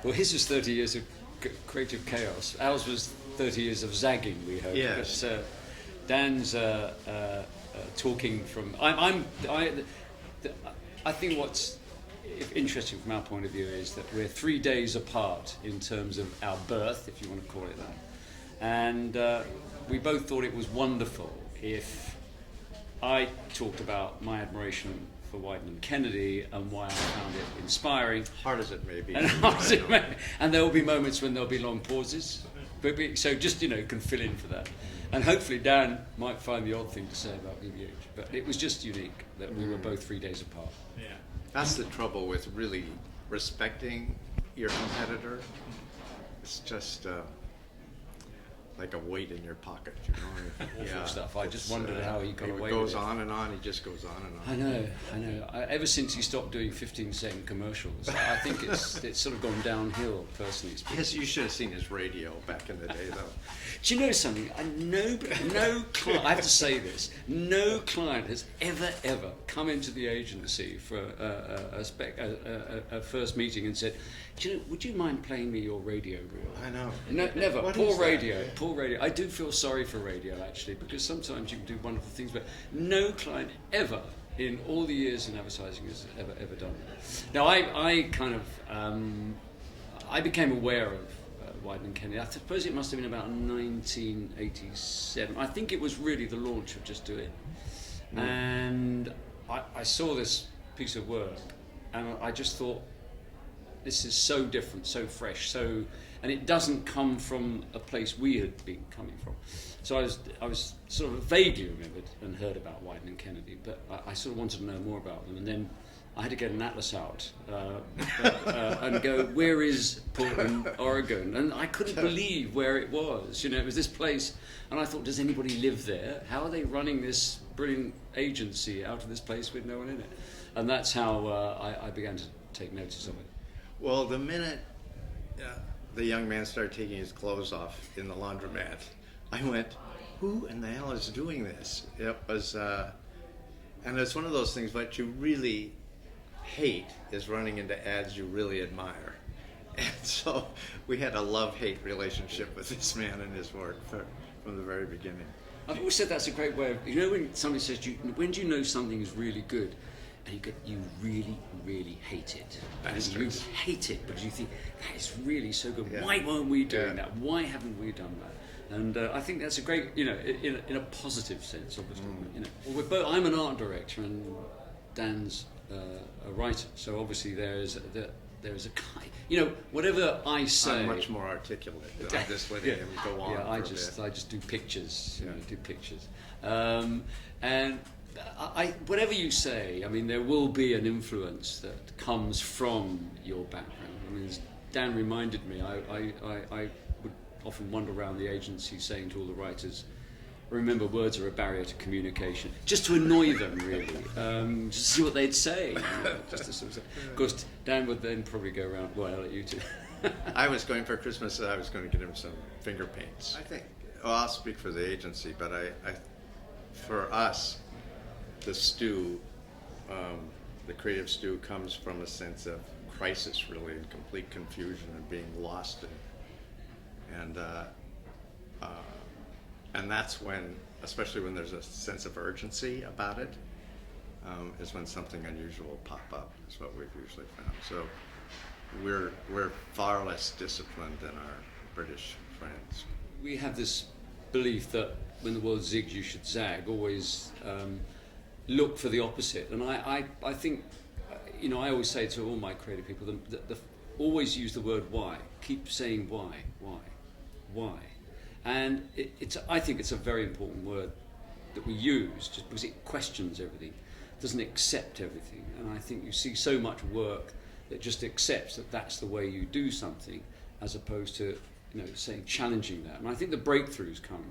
Well, his was 30 years of creative chaos. Ours was 30 years of zagging, we hope. Yes. But Dan's talking from... I think what's interesting from our point of view is that we're 3 days apart in terms of our birth, if you want to call it that. And we both thought it was wonderful if I talked about my admiration for Wieden and Kennedy and why I found it inspiring. Hard as it may be. And there will be moments when there'll be long pauses. So just, can fill in for that. And hopefully Dan might find the odd thing to say about BBH. But it was just unique that we were both 3 days apart. Yeah. That's the trouble with really respecting your competitor. It's just like a weight in your pocket, Awful stuff. I just wondered how he got away with it. It goes on and on. He just goes on and on. I know. Ever since he stopped doing 15-second commercials, I think it's sort of gone downhill, personally speaking. Yes, you should have seen his radio back in the day, though. Do you know something? No client, I have to say this, no client has ever come into the agency for a first meeting and said, would you mind playing me your radio reel? I know. No, never. What Poor is that? radio. I do feel sorry for radio, actually, because sometimes you can do wonderful things, but no client ever in all the years in advertising has ever done that. Now, I became aware of Wieden and Kennedy. I suppose it must have been about 1987. I think it was really the launch of Just Do It. And I saw this piece of work, and I just thought, this is so different, so fresh, and it doesn't come from a place we had been coming from. So I was sort of vaguely remembered and heard about Wieden and Kennedy, but I sort of wanted to know more about them. And then I had to get an atlas out and go, where is Portland, Oregon? And I couldn't believe where it was. It was this place, and I thought, does anybody live there? How are they running this brilliant agency out of this place with no one in it? And that's how I began to take notice of it. Well, the minute the young man started taking his clothes off in the laundromat, I went, who in the hell is doing this? It was, and it's one of those things, what you really hate is running into ads you really admire. And so we had a love-hate relationship with this man and his work from the very beginning. I've always said that's a great way of, when somebody says, when do you know something is really good? And you really, really hate it. Bastards. You hate it because you think, that is really so good. Yeah. Why weren't we doing that? Why haven't we done that? And I think that's a great, in a positive sense, obviously. Well, I'm an art director and Dan's a writer, so obviously there is a kind, whatever I say. I'm much more articulate. I'm just letting him go on. Yeah, I just do pictures. Do pictures, and whatever you say, there will be an influence that comes from your background. As Dan reminded me, I would often wander around the agency saying to all the writers, remember, words are a barrier to communication. Just to annoy them, really. Just to see what they'd say. Just to sort of say. Of course, Dan would then probably go around, well, I'll let you two. I was going for Christmas, I was going to get him some finger paints. I think, I'll speak for the agency, but for us, the stew, the creative stew comes from a sense of crisis, really, and complete confusion and being lost and that's when, especially when there's a sense of urgency about it, is when something unusual will pop up, is what we've usually found. So we're far less disciplined than our British friends. We have this belief that when the world zigs, you should zag, always look for the opposite. And I think, I always say to all my creative people, always use the word why. Keep saying why. And I think it's a very important word that we use, just because it questions everything, doesn't accept everything. And I think you see so much work that just accepts that that's the way you do something, as opposed to, saying, challenging that. And I think the breakthroughs come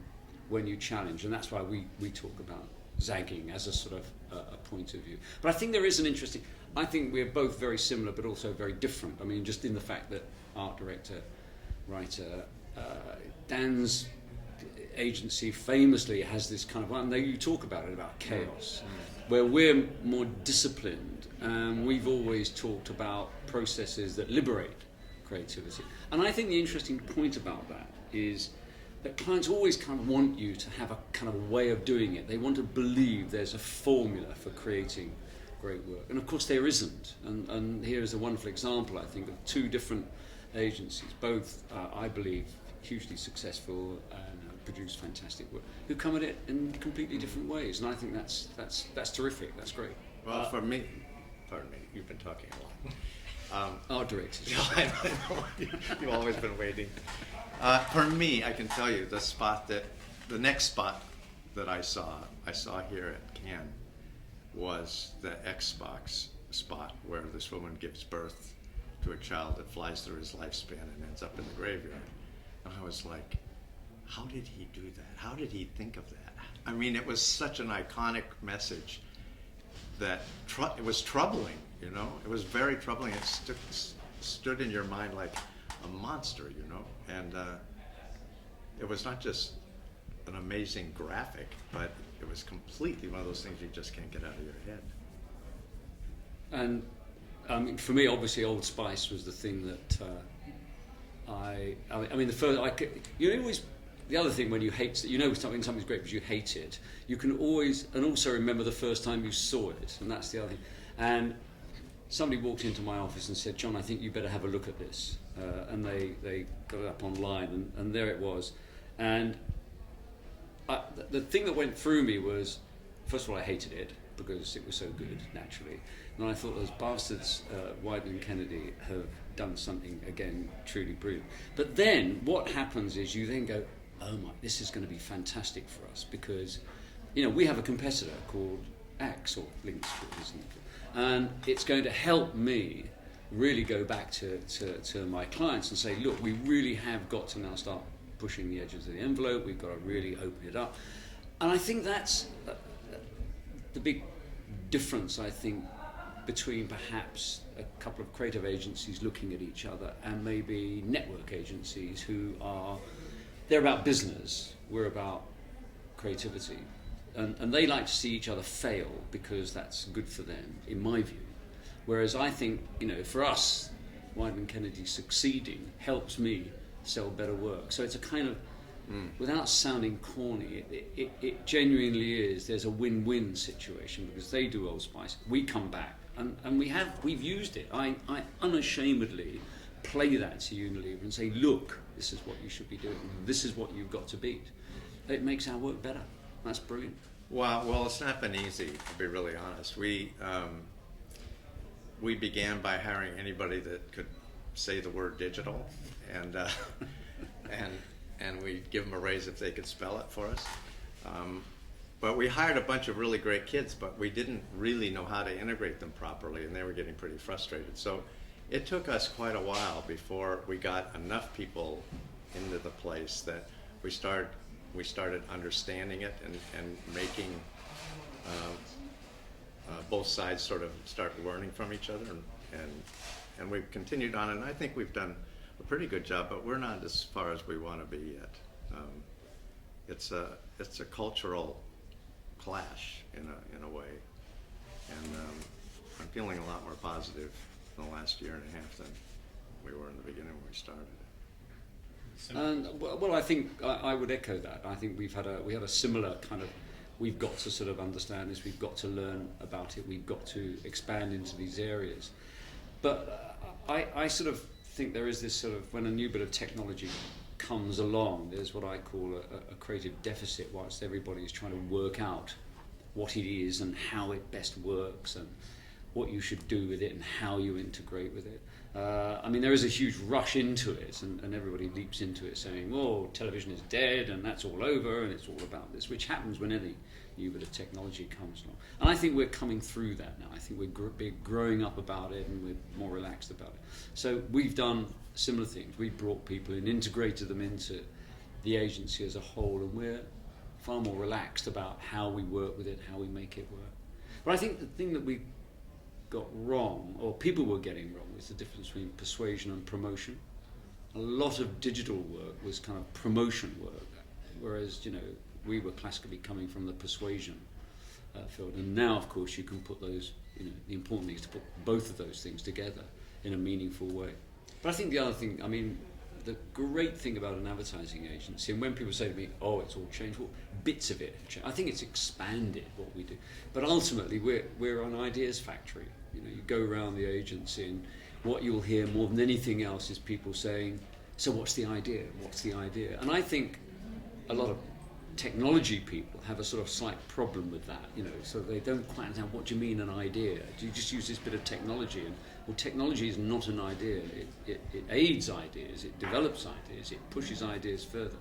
when you challenge, and that's why we talk about zagging as a sort of a point of view. But I think there is an interesting, I think we're both very similar but also very different. Just in the fact that art director, writer, Dan's agency famously has this kind of, I know you talk about it, about chaos, where we're more disciplined, and we've always talked about processes that liberate creativity. And I think the interesting point about that is that clients always kind of want you to have a kind of way of doing it. They want to believe there's a formula for creating great work. And of course there isn't. And here is a wonderful example, I think, of two different agencies, both, I believe, hugely successful and produce fantastic work, who come at it in completely different ways. And I think that's terrific, that's great. Well, for me, pardon me, you've been talking a lot. Art directors. I know, you've always been waiting. For me, I can tell you the next spot that I saw here at Cannes was the Xbox spot where this woman gives birth to a child that flies through his lifespan and ends up in the graveyard. And I was like, how did he do that? How did he think of that? I mean, it was such an iconic message that it was troubling, you know? It was very troubling. It stood in your mind like a monster, you know? And it was not just an amazing graphic, but it was completely one of those things you just can't get out of your head. And I mean, for me, obviously, Old Spice was the thing that I mean, the first, always, the other thing when you hate, something's great because you hate it, you can always, and also remember the first time you saw it, and that's the other thing. And somebody walked into my office and said, John, I think you better have a look at this. And they got it up online, and there it was. And the thing that went through me was, first of all, I hated it because it was so good, naturally. And I thought those bastards, Wieden and Kennedy, have done something, again, truly brilliant. But then what happens is you then go, oh my, this is going to be fantastic for us because, we have a competitor called Axe, or Links, isn't it? And it's going to help me really go back to my clients and say, look, we really have got to now start pushing the edges of the envelope. We've got to really open it up. And I think that's the big difference, I think, between perhaps a couple of creative agencies looking at each other and maybe network agencies they're about business, we're about creativity. And they like to see each other fail because that's good for them, in my view. Whereas I think, for us, Wieden and Kennedy succeeding helps me sell better work. So it's a kind of, without sounding corny, it genuinely is. There's a win-win situation because they do Old Spice, we come back, and we've used it. I unashamedly play that to Unilever and say, look, this is what you should be doing. This is what you've got to beat. It makes our work better. That's brilliant. Well, it's not been easy, to be really honest. We began by hiring anybody that could say the word digital, and we'd give them a raise if they could spell it for us. But we hired a bunch of really great kids, but we didn't really know how to integrate them properly, and they were getting pretty frustrated. So it took us quite a while before we got enough people into the place that we started understanding it and making both sides sort of start learning from each other, and we've continued on, and I think we've done a pretty good job, but we're not as far as we want to be yet. It's a cultural clash in a way, and I'm feeling a lot more positive in the last year and a half than we were in the beginning when we started it. And well, I think I would echo that. I think we had a similar kind of. We've got to sort of understand this. We've got to learn about it. We've got to expand into these areas. But I sort of think there is this sort of, when a new bit of technology comes along, there's what I call a creative deficit, whilst everybody is trying to work out what it is and how it best works and what you should do with it and how you integrate with it. I mean, there is a huge rush into it, and everybody leaps into it saying, oh, television is dead and that's all over and it's all about this, which happens when any new bit of technology comes along. And I think we're coming through that now. I think we're growing up about it and we're more relaxed about it. So we've done similar things. We've brought people and integrated them into the agency as a whole, and we're far more relaxed about how we work with it, how we make it work. But I think the thing that we got wrong, or people were getting wrong, was the difference between persuasion and promotion. A lot of digital work was kind of promotion work, whereas we were classically coming from the persuasion field. And now, of course, you can put those. The important thing is to put both of those things together in a meaningful way. But I think the other thing, I mean, the great thing about an advertising agency, and when people say to me, "Oh, it's all changed," well, bits of it have changed. I think it's expanded what we do, but ultimately we're an ideas factory. You know, you go around the agency, and what you'll hear more than anything else is people saying, "So what's the idea? What's the idea?" And I think a lot of technology people have a sort of slight problem with that, you know, so they don't quite understand, what do you mean an idea? Do you just use this bit of technology? And well, technology is not an idea. It aids ideas, it develops ideas, it pushes ideas further,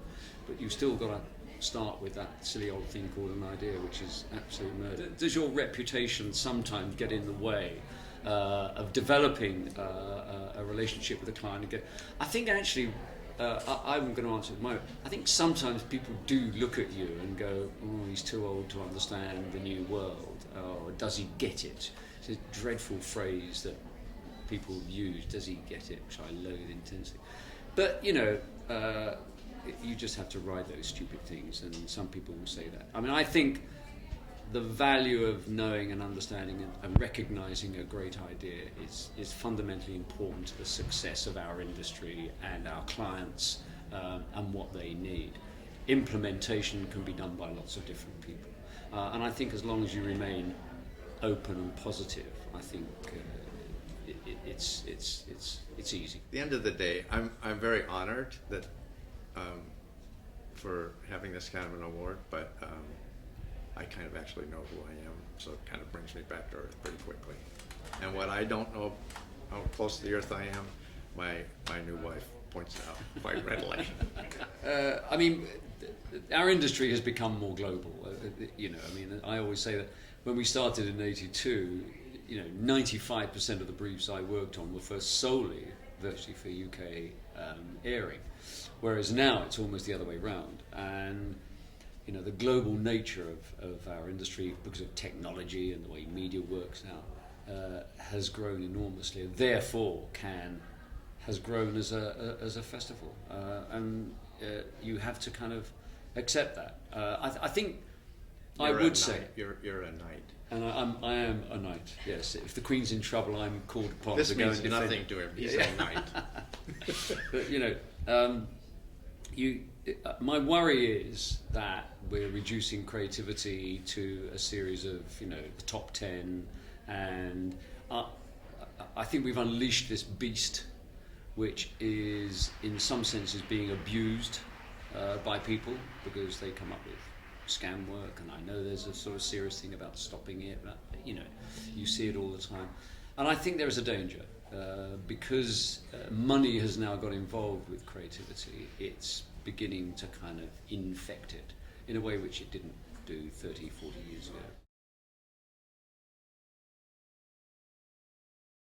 but you've still got to start with that silly old thing called an idea, which is absolute murder. Does your reputation sometimes get in the way of developing a relationship with a client? I think actually, I'm going to answer it. I think sometimes people do look at you and go, "Oh, he's too old to understand the new world," or "Does he get it?" It's a dreadful phrase that people use, "Does he get it?" which I loathe intensely. But you know, you just have to ride those stupid things, and some people will say that. I mean, I think the value of knowing and understanding and recognizing a great idea is fundamentally important to the success of our industry and our clients, and what they need. Implementation can be done by lots of different people, and I think as long as you remain open and positive, I think it's easy. At the end of the day, I'm very honored that for having this kind of an award, but I kind of actually know who I am, so it kind of brings me back to earth pretty quickly. And what I don't know, how close to the earth I am, my new wife points it out quite readily. I mean, our industry has become more global. You know, I mean, I always say that when we started in '82, you know, 95% of the briefs I worked on were first solely virtually for UK airing, whereas now it's almost the other way round. And you know, the global nature of our industry, because of technology and the way media works now, has grown enormously, and therefore has grown as a festival, and you have to kind of accept that. I think I would say you're a knight, and I am a knight. Yes, if the Queen's in trouble, I'm called upon this to go and means defend. nothing to him. He's a knight. But you know, my worry is that we're reducing creativity to a series of, you know, the top 10, and I think we've unleashed this beast, which is in some senses being abused by people because they come up with scam work, and I know there's a sort of serious thing about stopping it, but you know, you see it all the time, and I think there is a danger because money has now got involved with creativity. It's beginning to kind of infect it in a way which it didn't do 30, 40 years ago.